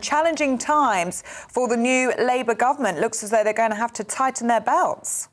Challenging times for the new Labour government. Looks as though they're going to have to tighten their belts.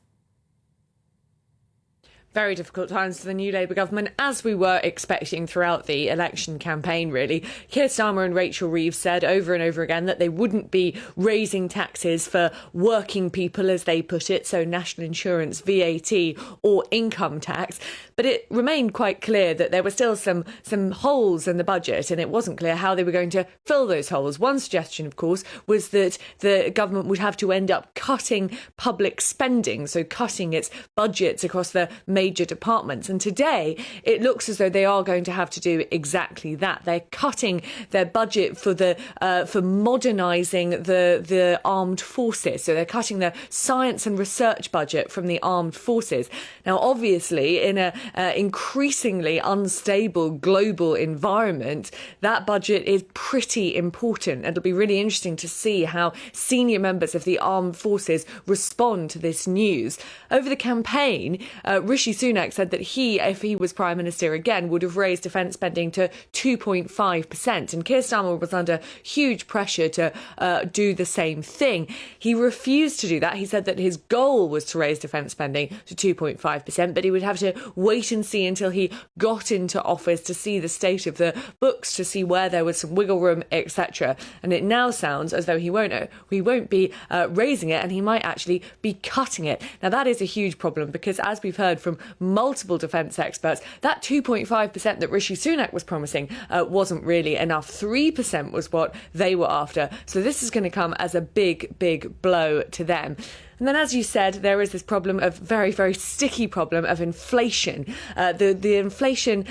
Very difficult times for the new Labour government, as we were expecting throughout the election campaign, really. Keir Starmer and Rachel Reeves said over and over again that they wouldn't be raising taxes for working people, as they put it, so national insurance, VAT or income tax. But it remained quite clear that there were still some holes in the budget, and it wasn't clear how they were going to fill those holes. One suggestion, of course, was that the government would have to end up cutting public spending, so cutting its budgets across the major departments. And today, it looks as though they are going to have to do exactly that. They're cutting their budget for modernising the armed forces. So they're cutting their science and research budget from the armed forces. Now, obviously, in a increasingly unstable global environment, that budget is pretty important. It'll be really interesting to see how senior members of the armed forces respond to this news. Over the campaign, Rishi Sunak said that he, if he was Prime Minister again, would have raised defence spending to 2.5%. And Keir Starmer was under huge pressure to do the same thing. He refused to do that. He said that his goal was to raise defence spending to 2.5%, but he would have to wait and see until he got into office to see the state of the books, to see where there was some wiggle room, etc. And it now sounds as though he won't be raising it, and he might actually be cutting it. Now, that is a huge problem because, as we've heard from multiple defence experts, that 2.5% that Rishi Sunak was promising wasn't really enough. 3% was what they were after. So this is going to come as a big, big blow to them. And then, as you said, there is this problem of very, very sticky problem of inflation. Inflation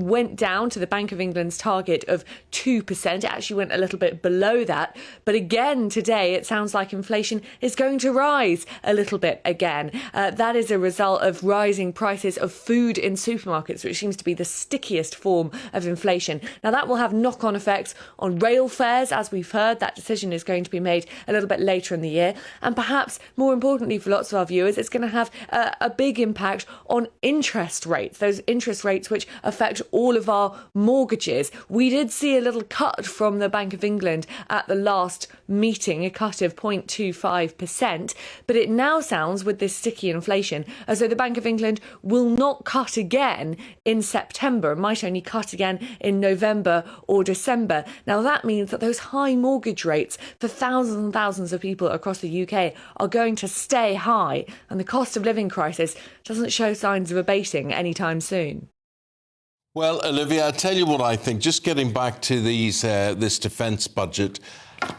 went down to the Bank of England's target of 2%. It actually went a little bit below that. But again, today, it sounds like inflation is going to rise a little bit again. That is a result of rising prices of food in supermarkets, which seems to be the stickiest form of inflation. Now, that will have knock-on effects on rail fares, as we've heard. That decision is going to be made a little bit later in the year. And perhaps more importantly for lots of our viewers, it's going to have a big impact on interest rates, those interest rates which affect all of our mortgages. We did see a little cut from the Bank of England at the last meeting, a cut of 0.25%, but it now sounds, with this sticky inflation, as though the Bank of England will not cut again in September, might only cut again in November or December. Now, that means that those high mortgage rates for thousands and thousands of people across the UK are going to stay high, and the cost of living crisis doesn't show signs of abating anytime soon. Well, Olivia, I'll tell you what I think. Just getting back to this defence budget,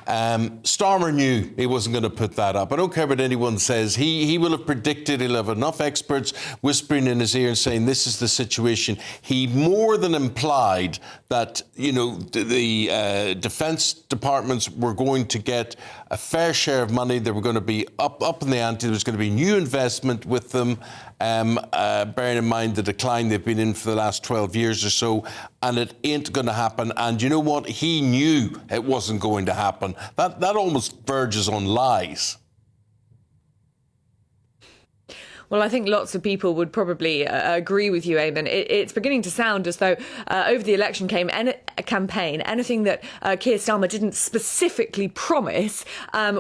Starmer knew he wasn't going to put that up. I don't care what anyone says. He will have predicted. He'll have enough experts whispering in his ear and saying this is the situation. He more than implied that, you know, the defence departments were going to get a fair share of money. They were going to be up in the ante. There was going to be new investment with them, bearing in mind the decline they've been in for the last 12 years or so, and it ain't going to happen. And you know what? He knew it wasn't going to happen. That almost verges on lies. Well, I think lots of people would probably agree with you, Eamonn. It's beginning to sound as though over the election campaign, anything that Keir Starmer didn't specifically promise,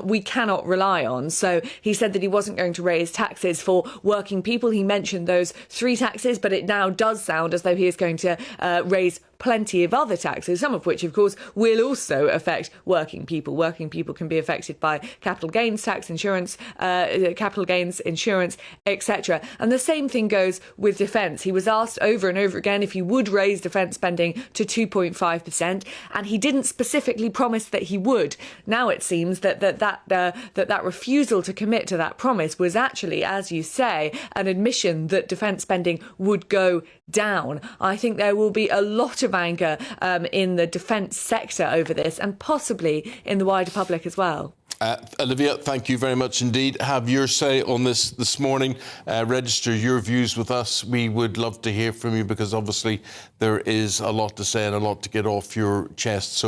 we cannot rely on. So he said that he wasn't going to raise taxes for working people. He mentioned those 3 taxes, but it now does sound as though he is going to raise plenty of other taxes, some of which, of course, will also affect working people. Working people can be affected by capital gains tax, insurance, etc. And the same thing goes with defence. He was asked over and over again if he would raise defence spending to 2.5%, and he didn't specifically promise that he would. Now it seems that refusal to commit to that promise was actually, as you say, an admission that defence spending would go down. I think there will be a lot of anger in the defence sector over this, and possibly in the wider public as well. Olivia, thank you very much indeed. Have your say on this morning. Register your views with us. We would love to hear from you because obviously there is a lot to say and a lot to get off your chest. So